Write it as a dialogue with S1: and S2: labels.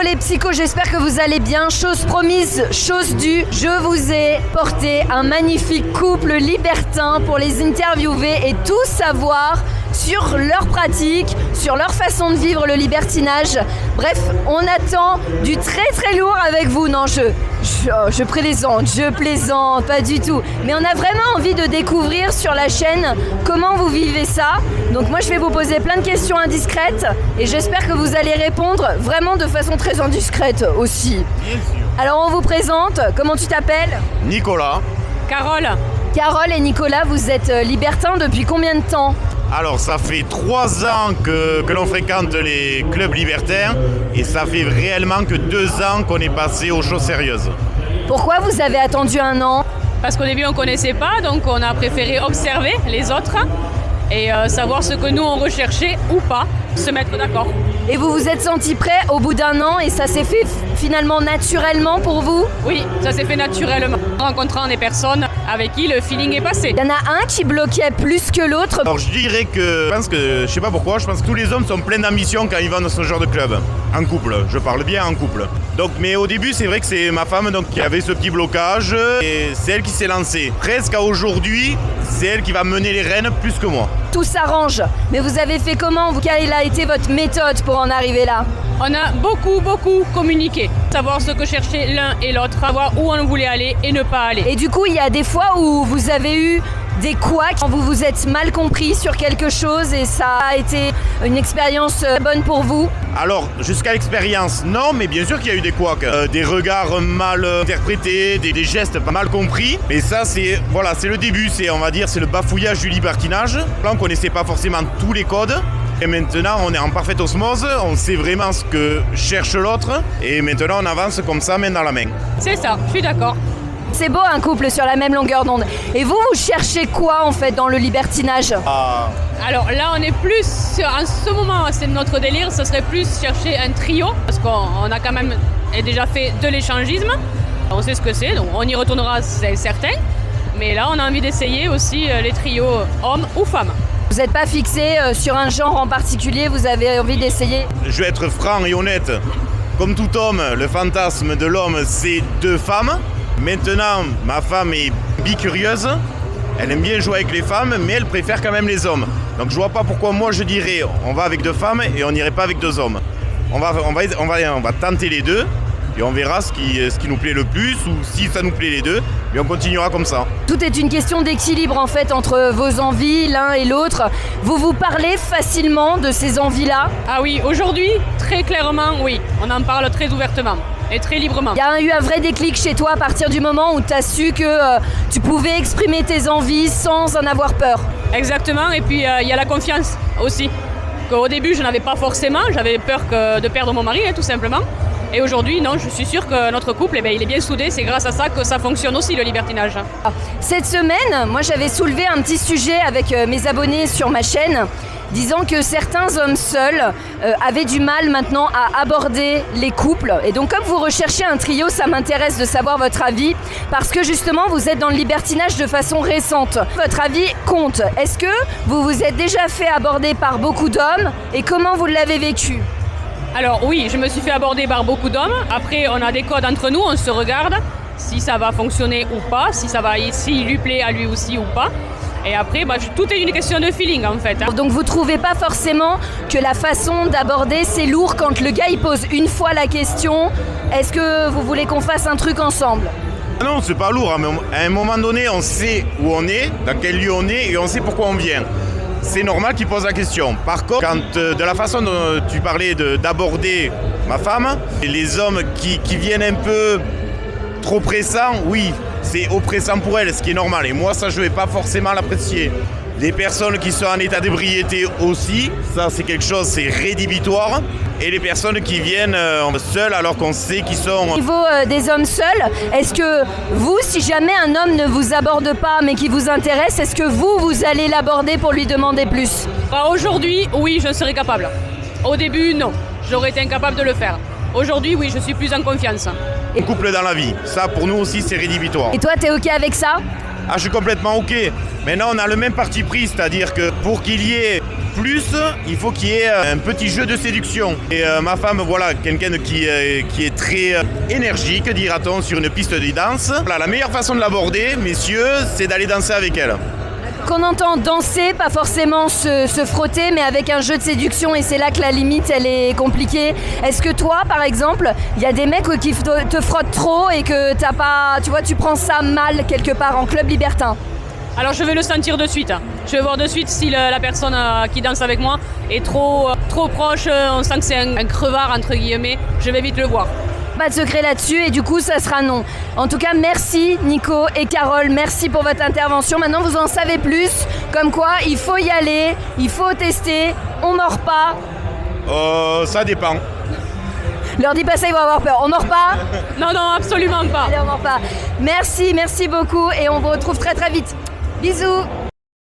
S1: les psychos, j'espère que vous allez bien. Chose promise, chose due, je vous ai porté un magnifique couple libertin pour les interviewer et tout savoir sur leur pratique, sur leur façon de vivre le libertinage. Bref, on attend du très très lourd avec vous. Non, je plaisante, pas du tout. Mais on a vraiment envie de découvrir sur la chaîne comment vous vivez ça. Donc moi je vais vous poser plein de questions indiscrètes et j'espère que vous allez répondre vraiment de façon très indiscrète aussi.
S2: Bien sûr.
S1: Alors on vous présente, comment tu t'appelles ?
S2: Nicolas.
S3: Carole.
S1: Carole et Nicolas, vous êtes libertins depuis combien de temps ?
S2: Alors ça fait 3 ans que l'on fréquente les clubs libertaires et ça fait réellement que 2 ans qu'on est passé aux choses sérieuses.
S1: Pourquoi vous avez attendu 1 an ?
S3: Parce qu'au début on ne connaissait pas, donc on a préféré observer les autres et savoir ce que nous on recherchait ou pas, se mettre d'accord.
S1: Et vous vous êtes senti prêt au bout d'1 an et ça s'est fait finalement naturellement pour vous ?
S3: Oui, ça s'est fait naturellement, en rencontrant des personnes avec qui le feeling est passé.
S1: Il y en a un qui bloquait plus que l'autre.
S2: Alors je dirais que, je sais pas pourquoi, je pense que tous les hommes sont pleins d'ambition quand ils vont dans ce genre de club. En couple, je parle bien en couple. Donc, mais au début c'est vrai que c'est ma femme qui avait ce petit blocage et c'est elle qui s'est lancée. Presque à aujourd'hui, c'est elle qui va mener les rênes plus que moi.
S1: Tout s'arrange. Mais vous avez fait comment ? Quelle a été votre méthode pour en arriver là ?
S3: On a beaucoup communiqué, savoir ce que cherchait l'un et l'autre, savoir où on voulait aller et ne pas aller.
S1: Et du coup, il y a des fois où vous avez eu des couacs, quand vous vous êtes mal compris sur quelque chose et ça a été une expérience bonne pour vous ?
S2: Alors, jusqu'à l'expérience, non, mais bien sûr qu'il y a eu des couacs. Des regards mal interprétés, des gestes pas mal compris. Mais ça, c'est le début, c'est le bafouillage du libertinage. Là, on ne connaissait pas forcément tous les codes. Et maintenant, on est en parfaite osmose, on sait vraiment ce que cherche l'autre. Et maintenant, on avance comme ça, main dans la main.
S3: C'est ça, je suis d'accord.
S1: C'est beau un couple sur la même longueur d'onde. Et vous cherchez quoi en fait dans le libertinage ?
S3: Alors là on est plus, en ce moment c'est notre délire, ce serait plus chercher un trio, parce qu'on a quand même déjà fait de l'échangisme, on sait ce que c'est, donc on y retournera, c'est certain, mais là on a envie d'essayer aussi les trios hommes ou femmes.
S1: Vous n'êtes pas fixé sur un genre en particulier, vous avez envie d'essayer ?
S2: Je vais être franc et honnête, comme tout homme, le fantasme de l'homme c'est 2 femmes. Maintenant, ma femme est bicurieuse, elle aime bien jouer avec les femmes, mais elle préfère quand même les hommes. Donc je vois pas pourquoi moi je dirais on va avec 2 femmes et on n'irait pas avec 2 hommes. On va tenter les 2 et on verra ce qui nous plaît le plus ou si ça nous plaît les 2 et on continuera comme ça.
S1: Tout est une question d'équilibre en fait entre vos envies l'un et l'autre. Vous parlez facilement de ces envies-là ?
S3: Ah oui, aujourd'hui, très clairement, oui, on en parle très ouvertement. Et très librement.
S1: Il y a eu un vrai déclic chez toi à partir du moment où tu as su que tu pouvais exprimer tes envies sans en avoir peur.
S3: Exactement, et puis il y a la confiance aussi. Au début, je n'avais pas forcément, j'avais peur de perdre mon mari, tout simplement. Et aujourd'hui, non, je suis sûre que notre couple, il est bien soudé, c'est grâce à ça que ça fonctionne aussi, le libertinage.
S1: Cette semaine, moi j'avais soulevé un petit sujet avec mes abonnés sur ma chaîne, disant que certains hommes seuls avaient du mal maintenant à aborder les couples. Et donc comme vous recherchez un trio, ça m'intéresse de savoir votre avis, parce que justement vous êtes dans le libertinage de façon récente. Votre avis compte. Est-ce que vous vous êtes déjà fait aborder par beaucoup d'hommes et comment vous l'avez vécu ?
S3: Alors oui, je me suis fait aborder par beaucoup d'hommes. Après, on a des codes entre nous, on se regarde, si ça va fonctionner ou pas, s'il lui plaît à lui aussi ou pas. Et après, tout est une question de feeling en fait.
S1: Donc vous trouvez pas forcément que la façon d'aborder c'est lourd quand le gars il pose une fois la question, est-ce que vous voulez qu'on fasse un truc ensemble ?
S2: Non, c'est pas lourd, mais à un moment donné, on sait où on est, dans quel lieu on est et on sait pourquoi on vient. C'est normal qu'il pose la question. Par contre, quand de la façon dont tu parlais d'aborder ma femme, et les hommes qui viennent un peu trop pressants, oui, c'est oppressant pour elle, ce qui est normal. Et moi, ça, je ne vais pas forcément l'apprécier. Les personnes qui sont en état d'ébriété aussi, ça, c'est quelque chose, c'est rédhibitoire. Et les personnes qui viennent seules alors qu'on sait qu'ils sont...
S1: Au niveau des hommes seuls, est-ce que vous, si jamais un homme ne vous aborde pas mais qui vous intéresse, est-ce que vous allez l'aborder pour lui demander plus ?
S3: Aujourd'hui, oui, je serais capable. Au début, non. J'aurais été incapable de le faire. Aujourd'hui, oui, je suis plus en confiance.
S2: Un couple dans la vie, ça pour nous aussi c'est rédhibitoire.
S1: Et toi, t'es ok avec ça ?
S2: Ah, je suis complètement ok. Maintenant, on a le même parti pris, c'est-à-dire que pour qu'il y ait plus, il faut qu'il y ait un petit jeu de séduction. Et ma femme, voilà, quelqu'un qui est très énergique, dira-t-on, sur une piste de danse. Voilà, la meilleure façon de l'aborder, messieurs, c'est d'aller danser avec elle.
S1: Qu'on entend danser, pas forcément se frotter, mais avec un jeu de séduction, et c'est là que la limite, elle est compliquée. Est-ce que toi, par exemple, il y a des mecs qui te frottent trop et que t'as pas, tu vois, tu prends ça mal quelque part en club libertin?
S3: Alors je vais le sentir de suite. Je vais voir de suite si la personne qui danse avec moi est trop proche, on sent que c'est un crevard entre guillemets, je vais vite le voir.
S1: Pas de secret là-dessus et du coup ça sera non. En tout cas merci Nico et Carole, merci pour votre intervention. Maintenant vous en savez plus, comme quoi il faut y aller, il faut tester, on mord pas.
S2: Ça dépend.
S1: Leur dis pas ça, ils vont avoir peur. On mord pas?
S3: Non, absolument pas.
S1: Allez, on mord pas. Merci beaucoup et on vous retrouve très très vite. Bisous.